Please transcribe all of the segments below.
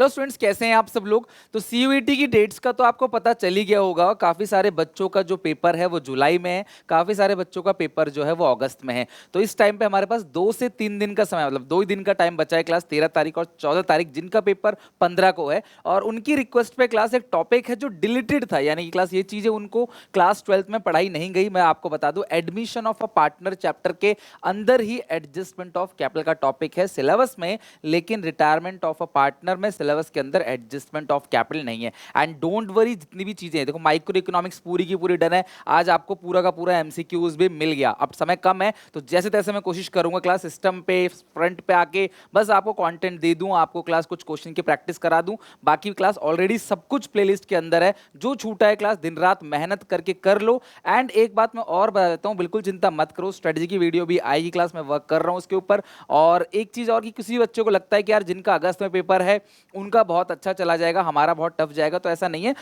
Hello students, कैसे हैं आप सब लोग। तो सीयूईटी की डेट्स का तो आपको पता चल ही गया होगा। काफ़ी सारे बच्चों का जो पेपर है वो जुलाई में है, काफ़ी सारे बच्चों का पेपर जो है वो अगस्त में है। तो इस टाइम पे हमारे पास 2 से 3 दिन का समय, मतलब 2 ही दिन का टाइम बचा है। क्लास 13 तारीख और 14 तारीख, जिनका पेपर 15 को है। और उनकी रिक्वेस्ट पे क्लास एक टॉपिक है जो डिलीटेड था, यानी कि क्लास ये चीज़ें उनको क्लास 12th में पढ़ाई नहीं गई। मैं आपको बता दूं, admission of a partner chapter के अंदर ही एडजस्टमेंट ऑफ कैपिटल का टॉपिक है सिलेबस में, लेकिन रिटायरमेंट ऑफ अ पार्टनर में सिलेबस के अंदर एडजस्टमेंट ऑफ कैपिटल नहीं है। एंड डोंट वरी, जितनी भी चीजें हैं, देखो माइक्रो इकोनॉमिक्स पूरी की पूरी डन है। आज आपको पूरा का पूरा एमसीक्यूज भी मिल गया। अब समय कम है तो जैसे तैसे मैं कोशिश करूंगा क्लास सिस्टम पे फ्रंट पे आके बस आपको कंटेंट दे दूं, आपको क्लास कुछ क्वेश्चन की प्रैक्टिस करा दूं। बाकी क्लास ऑलरेडी सब कुछ प्लेलिस्ट के अंदर है। जो छूटा है क्लास दिन रात मेहनत करके कर लो। एंड एक बात मैं और बता देता हूं, बिल्कुल चिंता मत करो, स्ट्रेटजी की वीडियो भी आएगी, क्लास में वर्क कर रहा हूं उसके ऊपर। और एक चीज और कि किसी बच्चों को लगता है कि यार जिनका अगस्त में पेपर है उनका बहुत अच्छा चला जाएगा, हमारा बहुत टफ जाएगा, तो ऐसा नहीं है।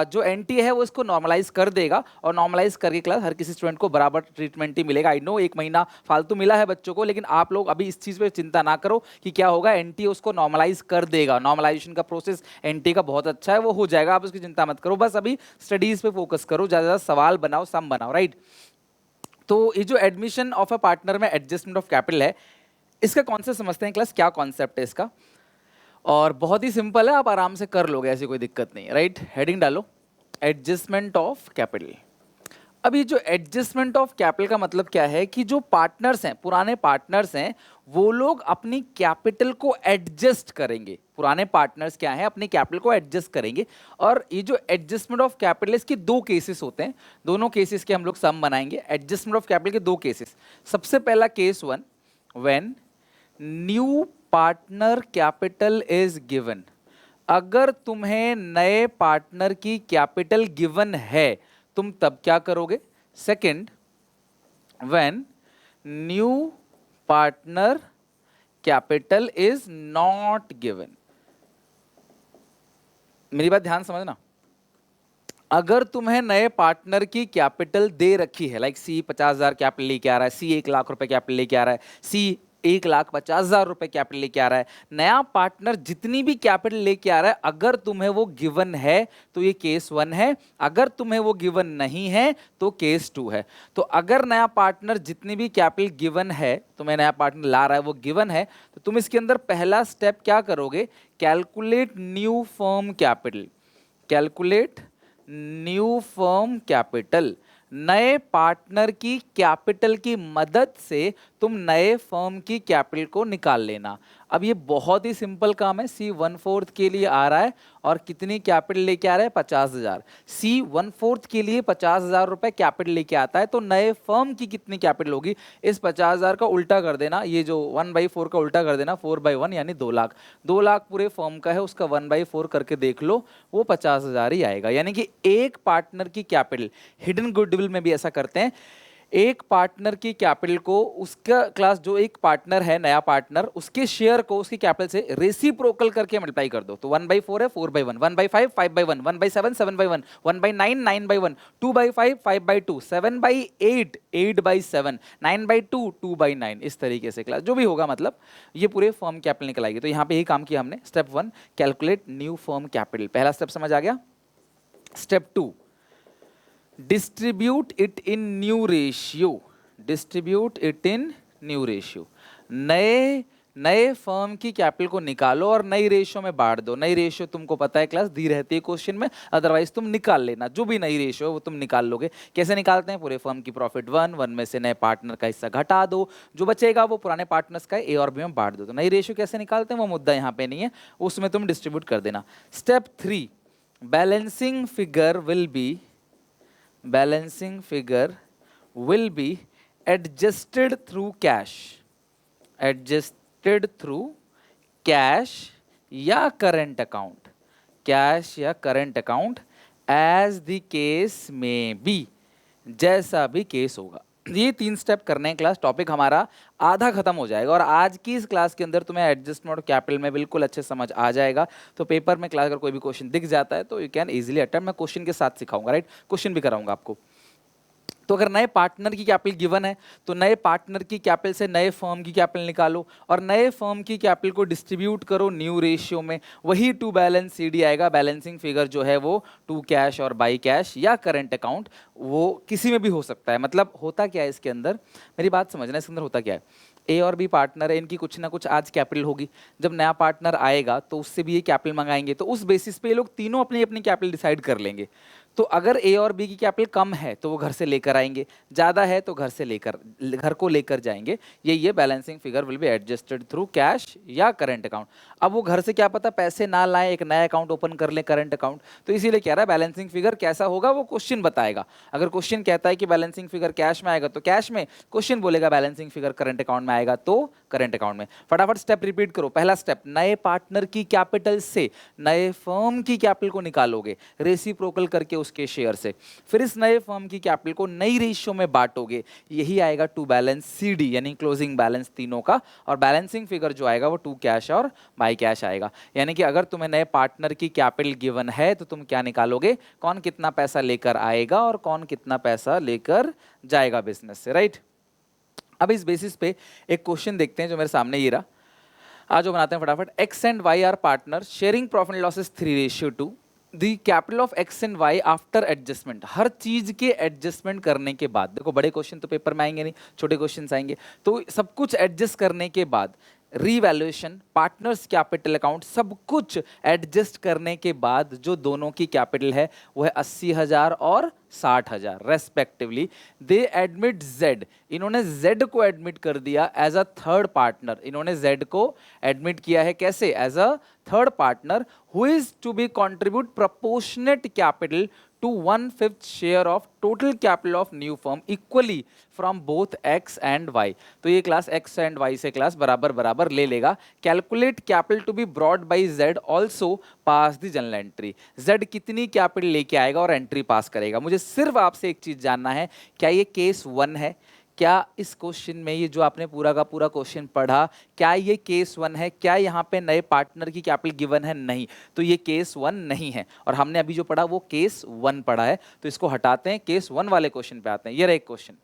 जो एनटी है वो इसको नॉर्मलाइज कर देगा, और नॉर्मलाइज करके क्लास हर किसी स्टूडेंट को बराबर ट्रीटमेंट ही मिलेगा। आई नो 1 महीना फालतू मिला है बच्चों को, लेकिन आप लोग अभी इस चीज पे चिंता ना करो कि क्या होगा, एनटी उसको नॉर्मलाइज कर देगा। नॉर्मलाइजेशन का प्रोसेस एनटी का बहुत अच्छा है, वो हो जाएगा, आप उसकी चिंता मत करो। बस अभी स्टडीज पे फोकस करो, ज्यादा ज्यादा सवाल बनाओ, सम बनाओ, राइट। तो ये जो एडमिशन ऑफ अ पार्टनर में एडजस्टमेंट ऑफ कैपिटल है, इसका कॉन्सेप्ट समझते हैं क्लास, क्या कॉन्सेप्ट है इसका। और बहुत ही सिंपल है, आप आराम से कर लोगे, ऐसी कोई दिक्कत नहीं है, राइट। हेडिंग डालो, एडजस्टमेंट ऑफ कैपिटल। अब ये जो एडजस्टमेंट ऑफ कैपिटल का मतलब क्या है कि जो पार्टनर्स हैं, पुराने पार्टनर्स हैं, वो लोग अपनी कैपिटल को एडजस्ट करेंगे। पुराने पार्टनर्स क्या हैं, अपनी कैपिटल को एडजस्ट करेंगे। और ये जो एडजस्टमेंट ऑफ कैपिटल, इसके 2 केसेस होते हैं। दोनों केसेस के हम लोग सम बनाएंगे। एडजस्टमेंट ऑफ कैपिटल के 2 केसेस। सबसे पहला case 1, when new partner capital is given. अगर तुम्हें नए पार्टनर की कैपिटल गिवन है, तुम तब क्या करोगे। Second, when new partner capital is not given. मेरी बात ध्यान समझना। अगर तुम्हें नए पार्टनर की कैपिटल दे रखी है, लाइक सी 50,000 कैपिटल लेके आ रहा है, सी 1 लाख रुपए कैपिटल लेके आ रहा है, सी 1,50,000 रुपए कैपिटल लेके आ रहा है, नया पार्टनर जितनी भी कैपिटल लेके आ रहा है, अगर तुम्हें वो गिवन है तो ये केस 1 है। अगर तुम्हें वो गिवन नहीं है तो केस 2 है। तो अगर नया पार्टनर जितनी भी कैपिटल गिवन है, तुम्हें नया पार्टनर ला रहा है, वो गिवन है, तो तुम इसके अंदर पहला स्टेप क्या करोगे, calculate new firm capital. Calculate new firm capital. नए पार्टनर की कैपिटल की मदद से तुम नए फर्म की कैपिटल को निकाल लेना। अब ये बहुत ही सिंपल काम है। सी 1/4 के लिए आ रहा है और कितनी कैपिटल लेके आ रहा है, 50,000। सी 1/4 के लिए 50,000 रुपए कैपिटल लेके आता है, तो नए फर्म की कितनी कैपिटल होगी, इस 50,000 का उल्टा कर देना, ये जो 1/4 का उल्टा कर देना, 4/1 यानी 2 लाख। 2 लाख पूरे फर्म का है, उसका 1/4 करके देख लो, वो 50,000 ही आएगा। यानी कि एक पार्टनर की कैपिटल, हिडन गुडविल में भी ऐसा करते हैं, एक पार्टनर की कैपिटल को उसका क्लास, जो एक पार्टनर है नया पार्टनर, उसके शेयर को उसकी कैपिटल से रेसिप्रोकल करके मल्टीप्लाई कर दो। तो 1/4 है 4/1, 1/5 5/1, 1/7 7/1, 1/9 9/1, 2/5 5/2, 7/8 8/7, 9/2 2/9, इस तरीके से क्लास जो भी होगा, मतलब ये पूरे फर्म कैपिटल निकल आएगी। तो यहाँ पे यही काम किया हमने। Step 1, calculate new firm capital, पहला स्टेप समझ आ गया। Step 2, distribute it in new ratio. Distribute it in new ratio. नए नए फर्म की कैपिटल को निकालो और नई रेशियो में बांट दो। नई रेशियो तुमको पता है, क्लास दी रहती है क्वेश्चन में, अदरवाइज तुम निकाल लेना। जो भी नई रेशियो है वो तुम निकाल लोगे। कैसे निकालते हैं, पूरे फर्म की प्रॉफिट 1 में से नए पार्टनर का हिस्सा घटा दो, जो बचेगा वो पुराने पार्टनर्स का ए और बी में बांट दो। तो नई रेशियो कैसे निकालते हैं वो मुद्दा यहाँ पे नहीं है, उसमें तुम डिस्ट्रीब्यूट कर देना। Step 3, balancing figure will be, balancing figure will be adjusted through cash, adjusted through cash या current account, cash या current account as the case may be, जैसा भी केस होगा। ये 3 स्टेप करने हैं क्लास, टॉपिक हमारा आधा खत्म हो जाएगा। और आज की इस क्लास के अंदर तुम्हें एडजस्टमेंट ऑफ कैपिटल में बिल्कुल अच्छे समझ आ जाएगा। तो पेपर में क्लास अगर कोई भी क्वेश्चन दिख जाता है तो यू कैन इजीली अटेम्प्ट। मैं क्वेश्चन के साथ सिखाऊंगा, राइट, क्वेश्चन भी कराऊंगा आपको। तो अगर नए पार्टनर की कैपिटल गिवन है तो नए पार्टनर की कैपिटल से नए फर्म की कैपिटल निकालो और नए फर्म की कैपिटल को डिस्ट्रीब्यूट करो न्यू रेशियो में, वही टू बैलेंस सीडी आएगा। बैलेंसिंग फिगर जो है वो टू कैश और बाई कैश या करंट अकाउंट, वो किसी में भी हो सकता है। मतलब होता क्या है इसके अंदर, मेरी बात समझना, इसके अंदर होता क्या है, ए और बी पार्टनर है, इनकी कुछ ना कुछ आज कैपिटल होगी, जब नया पार्टनर आएगा तो उससे भी ये कैपिटल मंगाएंगे, तो उस बेसिस पे ये लोग तीनों अपनी अपनी कैपिटल डिसाइड कर लेंगे। तो अगर ए और बी की कैपिटल कम है तो वो घर से लेकर आएंगे, ज़्यादा है तो घर को लेकर जाएंगे। ये balancing figure will be adjusted through cash या करंट अकाउंट। अब वो घर से क्या पता पैसे ना लाएं, एक नया अकाउंट ओपन कर लें करंट अकाउंट, तो इसीलिए कह रहा है बैलेंसिंग फिगर कैसा होगा वो क्वेश्चन बताएगा। अगर क्वेश्चन कहता है कि बैलेंसिंग फिगर कैश में आएगा तो कैश में, क्वेश्चन बोलेगा बैलेंसिंग फिगर करंट अकाउंट में आएगा तो करंट अकाउंट में। फटाफट स्टेप रिपीट करो। पहला स्टेप, नए पार्टनर की कैपिटल से नए फर्म की कैपिटल को निकालोगे रेसिप्रोकल करके उसके शेयर से, फिर इस नए फर्म की कैपिटल को नई रेशियो में बांटोगे, यही आएगा टू बैलेंस सीडी यानी क्लोजिंग बैलेंस तीनों का, और बैलेंसिंग फिगर जो आएगा वो टू कैश और बाई कैश आएगा। यानी कि अगर तुम्हें नए पार्टनर की कैपिटल गिवन है तो तुम क्या निकालोगे, कौन कितना पैसा लेकर आएगा और कौन कितना पैसा लेकर जाएगा बिजनेस से, राइट। अब इस बेसिस पे एक क्वेश्चन देखते हैं जो मेरे सामने ये रहा, आज जो बनाते हैं फटाफट। X and Y are partner sharing profit and losses 3:2। The capital of X and Y after adjustment, हर चीज के एडजस्टमेंट करने के बाद, देखो बड़े क्वेश्चन तो पेपर में आएंगे नहीं, छोटे क्वेश्चन आएंगे, तो सब कुछ एडजस्ट करने के बाद रीवैल्यूएशन, पार्टनर्स कैपिटल अकाउंट, सब कुछ एडजस्ट करने के बाद जो दोनों की कैपिटल है वो है 80,000 और 60,000 रेस्पेक्टिवली। दे एडमिट जेड, इन्होंने जेड को एडमिट कर दिया एज अ थर्ड पार्टनर, इन्होंने जेड को एडमिट किया है कैसे, as a third partner who is to be contribute proportionate capital to 1/5 share of total capital of new firm equally from both x and y। तो ये class x and y से class बराबर बराबर ले लेगा। Calculate capital to be brought by z also pass the general entry. z कितनी capital लेके आएगा और एंट्री पास करेगा। मुझे सिर्फ आपसे एक चीज जानना है, क्या ये केस 1 है, क्या इस क्वेश्चन में ये जो आपने पूरा का पूरा क्वेश्चन पढ़ा, क्या ये केस 1 है, क्या यहाँ पे नए पार्टनर की कैपिटल गिवन है, नहीं, तो ये केस 1 नहीं है। और हमने अभी जो पढ़ा वो केस 1 पढ़ा है, तो इसको हटाते हैं, केस 1 वाले क्वेश्चन पे आते हैं। ये रहा एक question,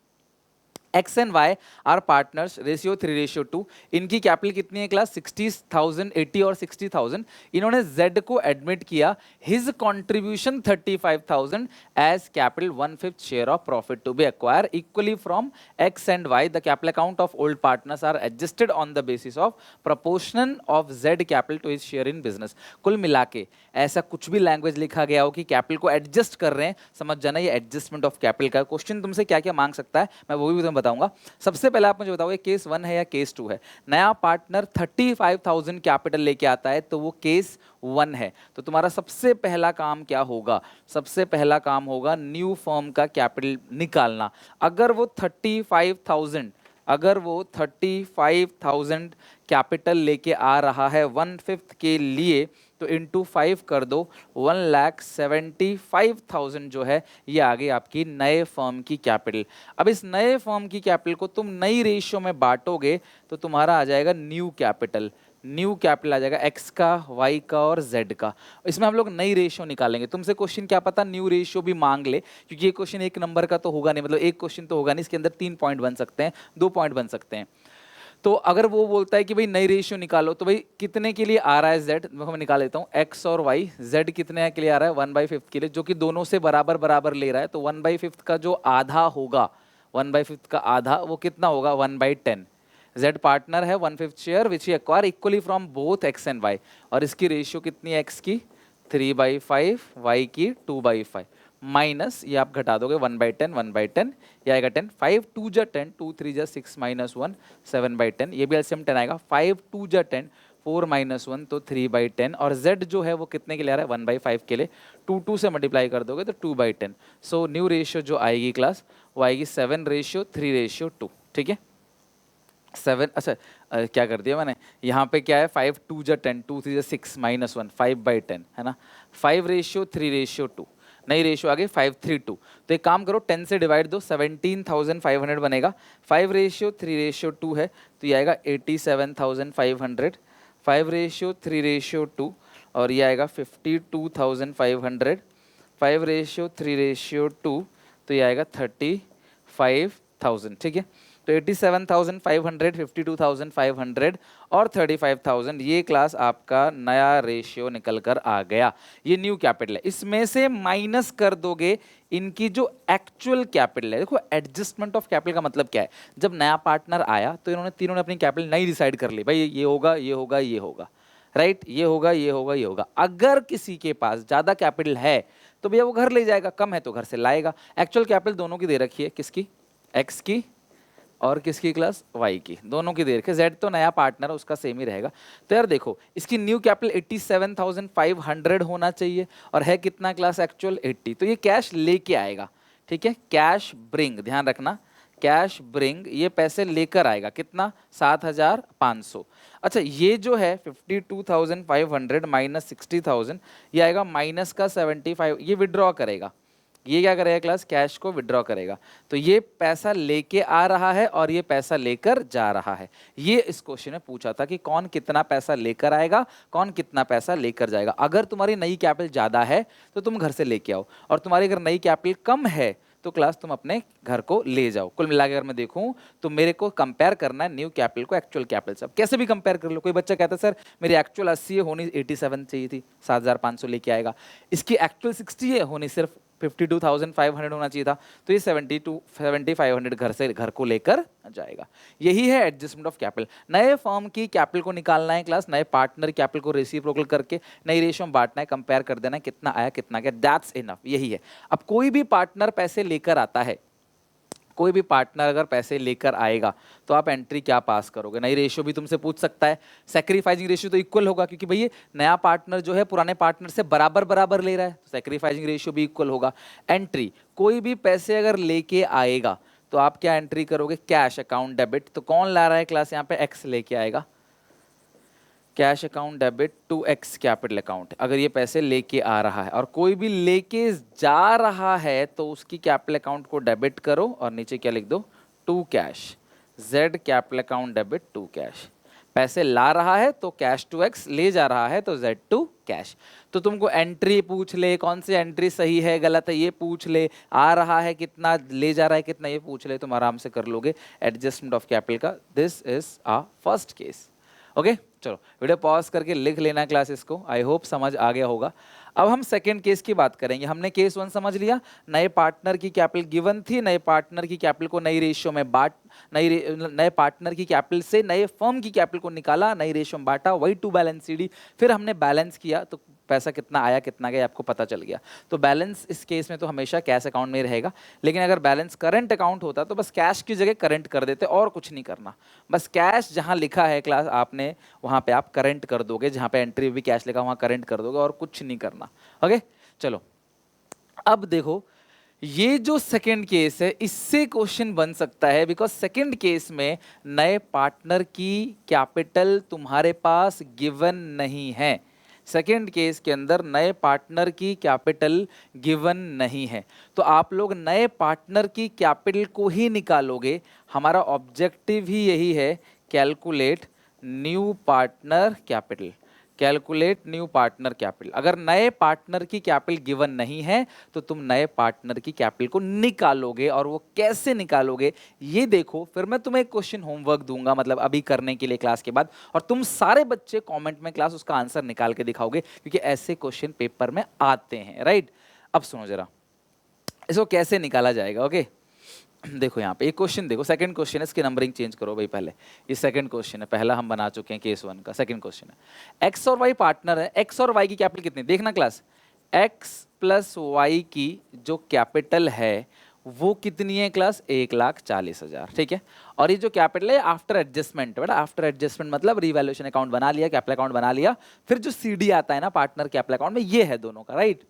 X and Y are partners ratio 3:2। इनकी कैपिटल कितनी है क्लास, 60,000, 80 और 60,000। इन्होंने जेड को एडमिट किया, his contribution 35,000 as capital 1/5 share of profit to be acquire equally from X and Y. The capital account of old partners are adjusted on the basis of proportion of Z capital to his share in business. कुल मिला के ऐसा कुछ भी language लिखा गया हो कि कैपिटल को एडजस्ट कर रहे हैं, समझ जाना ये एडजस्टमेंट ऑफ कैपिटल का क्वेश्चन तुमसे क्या क्या मांग सकता है, मैं वो भी तुम्हें बताऊंगा। सबसे पहले आप मुझे बताओ ये केस 1 है या केस 2 है। नया पार्टनर 35,000 कैपिटल लेके आता है तो वो केस 1 है। तो तुम्हारा सबसे पहला काम क्या होगा, सबसे पहला काम होगा न्यू फर्म का कैपिटल निकालना। अगर वो 35,000 कैपिटल लेके आ रहा है 1/5 के लिए, तो इंटू 5 कर दो, 1,75,000 जो है ये आ गई आपकी नए फर्म की कैपिटल। अब इस नए फर्म की कैपिटल को तुम नई रेशियो में बांटोगे तो तुम्हारा आ जाएगा न्यू कैपिटल। न्यू कैपिटल आ जाएगा एक्स का, वाई का और जेड का। इसमें हम लोग नई रेशियो निकालेंगे। तुमसे क्वेश्चन क्या पता न्यू रेशियो भी मांग ले, क्योंकि ये क्वेश्चन एक नंबर का तो होगा नहीं, मतलब एक क्वेश्चन तो होगा नहीं, इसके अंदर 3 पॉइंट बन सकते हैं, 2 पॉइंट बन सकते हैं। तो अगर वो बोलता है कि भाई नई रेशियो निकालो, तो भाई कितने के लिए आ रहा है जेड, मैं निकाल लेता हूँ, एक्स और वाई। जेड कितने के लिए आ रहा है, 1/5 के लिए, जो कि दोनों से बराबर बराबर ले रहा है। तो 1/5 का जो आधा होगा, 1/5 का आधा वो कितना होगा, 1/10। जेड पार्टनर है 1/5 share which he acquire equally from both X and Y, और इसकी रेशियो कितनी है, एक्स की 3/5, वाई की 2/5, माइनस ये आप घटा दोगे 1/10, 1/10, ये आएगा 10, 5 2 जा 10, 2 3 जा 6 -1, 7/10, ये भी एलसीएम 10 आएगा, 5 2 जा 10, 4 -1 तो 3/10, और z जो है वो कितने के लिए आ रहा है, 1/5 के लिए, 2 से मल्टीप्लाई कर दोगे तो 2/10। सो न्यू रेशियो जो आएगी क्लास वो आएगी 7:3:2, ठीक है 7। अच्छा क्या कर दिया मैंने, यहाँ पे क्या है 5 2 जा 10, 2 3 जा 6 -1, 5/10 है ना, 5:3:2। नई रेशियो आ गई 5:3:2। तो एक काम करो 10 से डिवाइड दो, 17,500 बनेगा। 5:3:2 है तो ये आएगा 87,500, 5:3:2 और ये आएगा 52,500, 5:3:2 तो ये आएगा 35,000, ठीक है। तो 87,500, 52,500 और 35,000, ये क्लास आपका नया रेशियो निकल कर आ गया। ये न्यू कैपिटल है, इसमें से माइनस कर दोगे इनकी जो एक्चुअल कैपिटल है। देखो एडजस्टमेंट ऑफ कैपिटल का मतलब क्या है, जब नया पार्टनर आया तो इन्होंने तीनों ने अपनी कैपिटल नहीं डिसाइड कर ली, भाई ये होगा ये होगा ये होगा, राइट, ये होगा ये होगा ये होगा। अगर किसी के पास ज्यादा कैपिटल है तो भैया वो घर ले जाएगा, कम है तो घर से लाएगा। एक्चुअल कैपिटल दोनों की दे रखी है, किसकी, एक्स की और किसकी क्लास, वाई की, दोनों की दे रखी है। जेड तो नया पार्टनर है उसका सेम ही रहेगा। तो यार देखो इसकी न्यू कैपिटल 87,500 होना चाहिए और है कितना क्लास एक्चुअल 80, तो ये कैश लेके आएगा, ठीक है। कैश ब्रिंग, ध्यान रखना, कैश ब्रिंग ये पैसे लेकर आएगा, कितना, 7,500। अच्छा ये जो है 52,500 माइनस 60,000, ये आएगा माइनस का 75, ये विड्रॉ करेगा। ये क्या करेगा क्लास, कैश को विड्रॉ करेगा। तो ये पैसा लेके आ रहा है और ये पैसा लेकर जा रहा है। ये इस क्वेश्चन में पूछा था कि कौन कितना पैसा लेकर आएगा, कौन कितना पैसा लेकर जाएगा। अगर तुम्हारी नई कैपिटल ज्यादा है तो तुम घर से लेके आओ, और तुम्हारी अगर नई कैपिटल कम है तो क्लास तुम अपने घर को ले जाओ। कुल मिलाकर अगर मैं देखूं तो मेरे को कंपेयर करना है न्यू कैपिटल को एक्चुअल कैपिटल से। अब कैसे भी कंपेयर कर लो, कोई बच्चा कहता है सर मेरी एक्चुअल 80 है, होनी 87 चाहिए थी, 7,500 लेके आएगा। इसकी एक्चुअल 60 है, होनी सिर्फ 52,500 होना चाहिए था, तो ये 7,500 घर को लेकर जाएगा। यही है एडजस्टमेंट ऑफ कैपिटल। नए फर्म की कैपिटल को निकालना है क्लास, नए पार्टनर कैपिटल को रेसिप्रोकल करके नई रेशियो में बांटना है, कंपेयर कर देना है कितना आया कितना गया, दैट्स इनफ, यही है। अब कोई भी पार्टनर पैसे लेकर आता है, कोई भी पार्टनर अगर पैसे लेकर आएगा तो आप एंट्री क्या पास करोगे। नई रेशियो भी तुमसे पूछ सकता है, सैक्रिफाइसिंग रेशियो तो इक्वल होगा क्योंकि भैया नया पार्टनर जो है पुराने पार्टनर से बराबर बराबर ले रहा है, तो सैक्रिफाइसिंग रेशियो भी इक्वल होगा। एंट्री, कोई भी पैसे अगर लेके आएगा तो आप क्या एंट्री करोगे, कैश अकाउंट डेबिट। तो कौन ला रहा है क्लास, यहाँ पे एक्स लेके आएगा, cash account debit to X capital account, अगर ये पैसे लेके आ रहा है। और कोई भी लेके जा रहा है तो उसकी कैपिटल अकाउंट को डेबिट करो और नीचे क्या लिख दो, to cash, Z capital account debit to cash. पैसे ला रहा है तो कैश टू एक्स, ले जा रहा है तो जेड टू कैश। तो तुमको एंट्री पूछ ले, कौन सी एंट्री सही है गलत है ये पूछ ले, आ रहा है कितना, ले जा रहा है कितना ये पूछ ले, तुम आराम से कर लोगे एडजस्टमेंट ऑफ कैपिटल का। This is a first case. Okay चलो वीडियो पॉज करके लिख लेना क्लासेस को, आई होप समझ आ गया होगा। अब हम सेकंड केस की बात करेंगे। हमने केस 1 समझ लिया, नए पार्टनर की कैपिटल गिवन थी, नए पार्टनर की कैपिटल को नई रेशियो में बांट, नए पार्टनर की कैपिटल से नए फर्म की कैपिटल को निकाला, नई रेशियो में बांटा, वही टू बैलेंस सीडी, फिर हमने बैलेंस किया तो पैसा कितना आया कितना गया आपको पता चल गया। तो बैलेंस इस केस में तो हमेशा कैश अकाउंट में रहेगा, लेकिन अगर बैलेंस करंट अकाउंट होता तो बस कैश की जगह करंट कर देते और कुछ नहीं करना, बस कैश जहां लिखा है क्लास आपने वहां पे आप करंट कर दोगे, जहां पे एंट्री भी कैश लिखा वहां करंट कर दोगे और कुछ नहीं करना। ओके चलो अब देखो ये जो सेकंड केस है इससे क्वेश्चन बन सकता है, बिकॉज सेकंड केस में नए पार्टनर की कैपिटल तुम्हारे पास गिवन नहीं है। सेकेंड केस के अंदर नए पार्टनर की कैपिटल गिवन नहीं है, तो आप लोग नए पार्टनर की कैपिटल को ही निकालोगे। हमारा ऑब्जेक्टिव ही यही है, calculate new partner capital, calculate new partner capital. अगर नए पार्टनर की कैपिटल गिवन नहीं है तो तुम नए पार्टनर की कैपिटल को निकालोगे, और वो कैसे निकालोगे ये देखो। फिर मैं तुम्हें एक क्वेश्चन होमवर्क दूंगा, मतलब अभी करने के लिए क्लास के बाद, और तुम सारे बच्चे कमेंट में क्लास उसका आंसर निकाल के दिखाओगे, क्योंकि ऐसे क्वेश्चन पेपर में आते हैं, राइट। अब सुनो जरा इसको कैसे निकाला जाएगा। ओके देखो यहाँ पे एक क्वेश्चन देखो, सेकंड क्वेश्चन है, इसकी नंबरिंग चेंज करो भाई पहले। ये सेकंड क्वेश्चन है, पहला हम बना चुके हैं केस 1 का, सेकंड क्वेश्चन है। एक्स और वाई पार्टनर है, एक्स और वाई की कैपिटल कितनी, देखना क्लास, एक्स प्लस वाई की जो कैपिटल है वो कितनी है क्लास, 1,40,000, ठीक है। और ये जो कैपिटल है आफ्टर एडजस्टमेंट, बेटा आफ्टर एडजस्टमेंट मतलब रिवैल्यूएशन अकाउंट बना लिया, कैपिटल अकाउंट बना लिया, फिर जो सीडी आता है ना पार्टनर कैपिटल अकाउंट में, ये है दोनों का, राइट।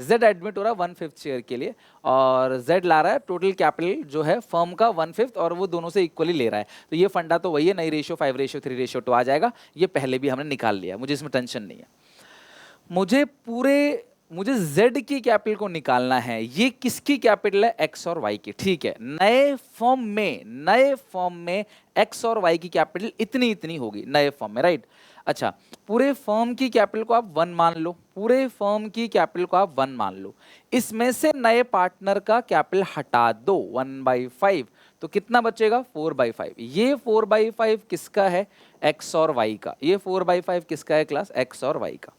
Z एडमिट हो रहा है 1/5 शेयर के लिए, और Z ला रहा है टोटल कैपिटल जो है फर्म का 1/5, और वो दोनों से इक्वली ले रहा है। तो ये फंडा तो वही है, नई रेशियो 5:3:2 आ जाएगा, ये पहले भी हमने निकाल लिया, मुझे इसमें टेंशन नहीं है। मुझे Z की कैपिटल को निकालना है। ये किसकी कैपिटल है, X और Y की, ठीक है। नए फर्म में X और Y की कैपिटल इतनी इतनी होगी नए फर्म में, राइट। अच्छा, पूरे फर्म की कैपिटल को आप 1 मान लो, पूरे फर्म की कैपिटल को आप 1 मान लो, इसमें से नए पार्टनर का कैपिटल हटा दो 1/5, तो कितना बचेगा 4/5। ये 4/5 किसका है, एक्स और वाई का। ये 4/5 किसका है क्लास, एक्स और वाई का।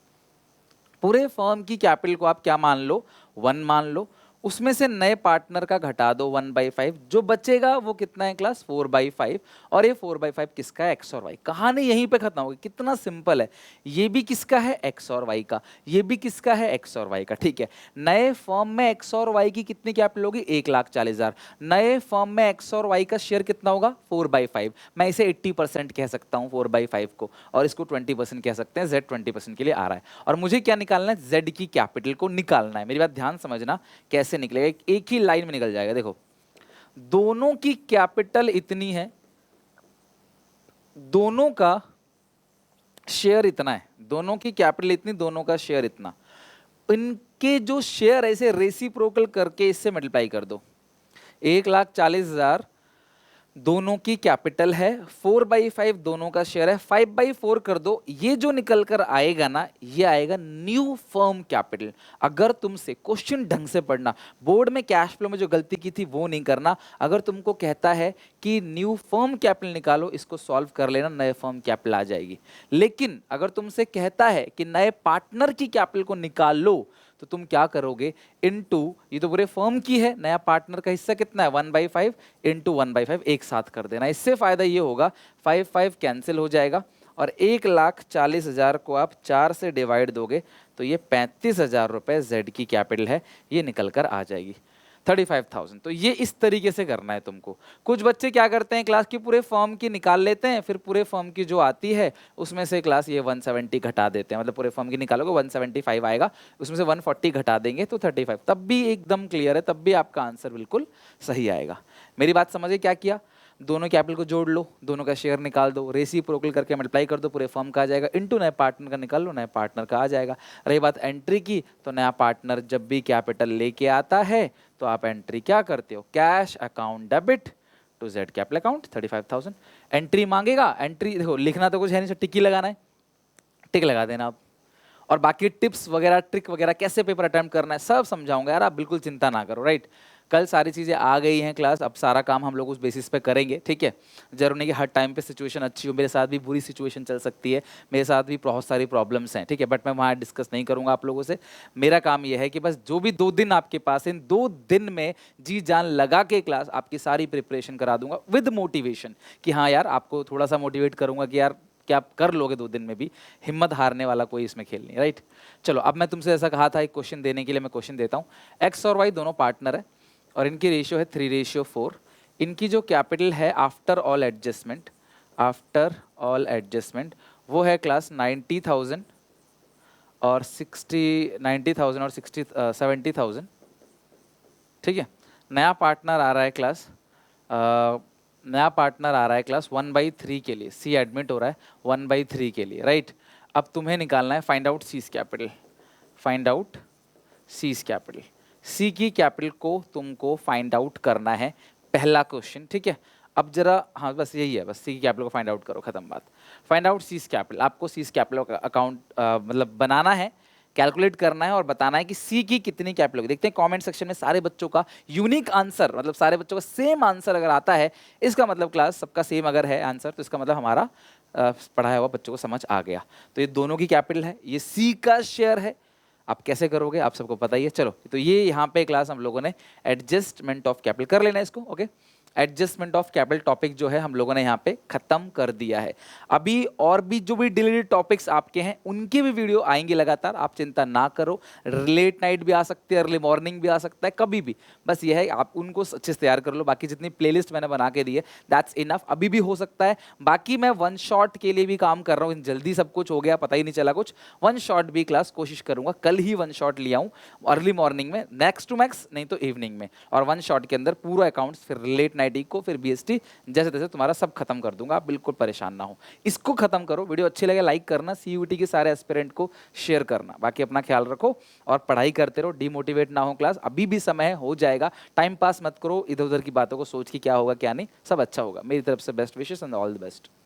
पूरे फर्म की कैपिटल को आप क्या मान लो, 1 मान लो, उसमें से नए पार्टनर का घटा दो 1/5, जो बचेगा वो कितना है क्लास 4/5। और ये 4/5 किसका है, एक्स और वाई। कहानी यहीं पे खत्म होगी, कितना सिंपल है। ये भी किसका है, एक्स और वाई का, ये भी किसका है, एक्स और वाई का। ठीक है, नए फर्म में एक्स और वाई की कितनी कैपिटल होगी, 1,40,000। नए फर्म में एक्स और वाई का शेयर कितना होगा, 4/5। मैं इसे 80% कह सकता हूँ 4/5 को, और इसको 20% कह सकते हैं, Z 20% के लिए आ रहा है। और मुझे क्या निकालना है, Z की कैपिटल को निकालना है। मेरी बात ध्यान समझना, कैसे निकलेगा, एक ही लाइन में निकल जाएगा। देखो, दोनों की कैपिटल इतनी है, दोनों का शेयर इतना है, दोनों की कैपिटल इतनी, दोनों का शेयर इतना। इनके जो शेयर ऐसे रेसिप्रोकल करके इससे मल्टीप्लाई कर दो। 1,40,000 दोनों की कैपिटल है, 4/5 दोनों का शेयर है, 5/4 कर दो। ये जो निकल कर आएगा ना, ये आएगा न्यू फर्म कैपिटल। अगर तुमसे क्वेश्चन ढंग से पढ़ना, बोर्ड में कैश फ्लो में जो गलती की थी वो नहीं करना। अगर तुमको कहता है कि न्यू फर्म कैपिटल निकालो, इसको सॉल्व कर लेना, नए फर्म कैपिटल आ जाएगी। लेकिन अगर तुमसे कहता है कि नए पार्टनर की कैपिटल को निकाल लो, तो तुम क्या करोगे, इनटू, ये तो पूरे फर्म की है, नया पार्टनर का हिस्सा कितना है 1/5 इंटू 1/5 एक साथ कर देना। इससे फायदा ये होगा, 5 कैंसिल हो जाएगा, और 1,40,000 को आप 4 से डिवाइड दोगे तो ये 35,000 रुपए जेड की कैपिटल है, ये निकल कर आ जाएगी 35,000। तो ये इस तरीके से करना है तुमको। कुछ बच्चे क्या करते हैं, क्लास की पूरे फर्म की निकाल लेते हैं, फिर पूरे फर्म की जो आती है उसमें से क्लास ये 170 घटा देते हैं। मतलब पूरे फर्म की निकालोगे 175 आएगा, उसमें से 140 घटा देंगे तो 35, तब भी एकदम क्लियर है, तब भी आपका आंसर बिल्कुल सही आएगा। मेरी बात समझे, क्या किया, दोनों कैपिटल को जोड़ लो, दोनों का शेयर निकाल दो, रेसिप्रोकल करके मल्टीप्लाई कर दो, पूरे फर्म का आ जाएगा, इनटू नए पार्टनर का निकाल लो, नए पार्टनर का आ जाएगा। रही बात एंट्री की, तो नया पार्टनर जब भी कैपिटल लेके आता है तो आप एंट्री क्या करते हो, cash account debit to Z capital account 35,000। Entry मांगेगा, एंट्री देखो लिखना तो कुछ है नहीं, टिक ही लगाना है, टिक लगा देना आप। और बाकी टिप्स वगैरह, ट्रिक वगैरह, कैसे पेपर अटेम्प्ट करना है सब समझाऊंगा यार, आप बिल्कुल चिंता ना करो। राइट, कल सारी चीज़ें आ गई हैं क्लास, अब सारा काम हम लोग उस बेसिस पे करेंगे। ठीक है, जरूर नहीं कि हर टाइम पे सिचुएशन अच्छी हो, मेरे साथ भी बुरी सिचुएशन चल सकती है, मेरे साथ भी बहुत सारी प्रॉब्लम्स हैं। ठीक है, बट मैं वहाँ डिस्कस नहीं करूँगा आप लोगों से। मेरा काम यह है कि बस जो भी 2 दिन आपके पास, इन 2 दिन में जी जान लगा के क्लास आपकी सारी प्रिपरेशन करा दूंगा विद मोटिवेशन, कि हाँ यार आपको थोड़ा सा मोटिवेट करूँगा कि यार क्या आप कर लोगे 2 दिन में भी, हिम्मत हारने वाला कोई इसमें खेल नहीं। राइट, चलो अब मैं तुमसे ऐसा कहा था एक क्वेश्चन देने के लिए, मैं क्वेश्चन देता हूँ। एक्स और वाई दोनों पार्टनर है और इनकी रेशियो है 3:4। इनकी जो कैपिटल है after all adjustment, after all adjustment वो है क्लास 90,000 और 70,000। ठीक है, नया पार्टनर आ रहा है क्लास, नया पार्टनर आ रहा है क्लास 1/3 के लिए, सी एडमिट हो रहा है 1/3 के लिए। राइट, अब तुम्हें निकालना है find out C's capital, find out C's capital. C की कैपिटल को तुमको फाइंड आउट करना है, पहला क्वेश्चन। ठीक है, अब जरा, हाँ बस यही है, बस सी की कैपिटल को फाइंड आउट करो, खत्म बात। फाइंड आउट सीज कैपिटल, आपको सीज कैपिटल का अकाउंट मतलब बनाना है, कैलकुलेट करना है और बताना है कि सी की कितनी कैपिटल होगी। देखते हैं कमेंट सेक्शन में सारे बच्चों का यूनिक आंसर, मतलब सारे बच्चों का सेम आंसर अगर आता है, इसका मतलब क्लास सबका सेम अगर है आंसर, तो इसका मतलब हमारा पढ़ाया हुआ बच्चों को समझ आ गया। तो ये दोनों की कैपिटल है, ये सी का शेयर है। आप कैसे करोगे आप सबको पता ही है। चलो, तो ये यहाँ पे क्लास हम लोगों ने एडजस्टमेंट ऑफ कैपिटल कर लेना है इसको। Okay, adjustment of capital topic जो है हम लोगों ने यहाँ पे खत्म कर दिया है। अभी और भी जो भी डिलीटेड टॉपिक्स आपके हैं उनके भी वीडियो आएंगे लगातार, आप चिंता ना करो। लेट नाइट भी आ सकते हैं, अर्ली मॉर्निंग भी आ सकता है, कभी भी। बस ये है आप उनको अच्छे से तैयार कर लो। बाकी जितनी प्लेलिस्ट मैंने बना के दी है दैट्स इनफ, अभी भी हो सकता है। बाकी मैं 1 शॉट के लिए भी काम कर रहा हूँ, जल्दी सब कुछ हो गया, पता ही नहीं चला कुछ। 1 शॉट भी क्लास कोशिश करूंगा, कल ही 1 शॉट लिया हूँ अर्ली मॉर्निंग में, नेक्स्ट टू मैक्स नहीं तो इवनिंग में। और 1 शॉट के अंदर पूरा अकाउंट्स, फिर लेट नाइट को, फिर बीएसटी, जैसे तैसे तुम्हारा सब खत्म कर दूंगा। आप बिल्कुल परेशान ना हो, इसको खत्म करो। वीडियो अच्छी लगे लाइक करना, सीयूटी के सारे एस्पिरेंट को शेयर करना। बाकी अपना ख्याल रखो और पढ़ाई करते रहो, डिमोटिवेट ना हो। क्लास अभी भी समय है, हो जाएगा। टाइम पास मत करो इधर उधर की बातों को सोच के, क्या होगा क्या नहीं, सब अच्छा होगा। मेरी तरफ से best wishes and all the best.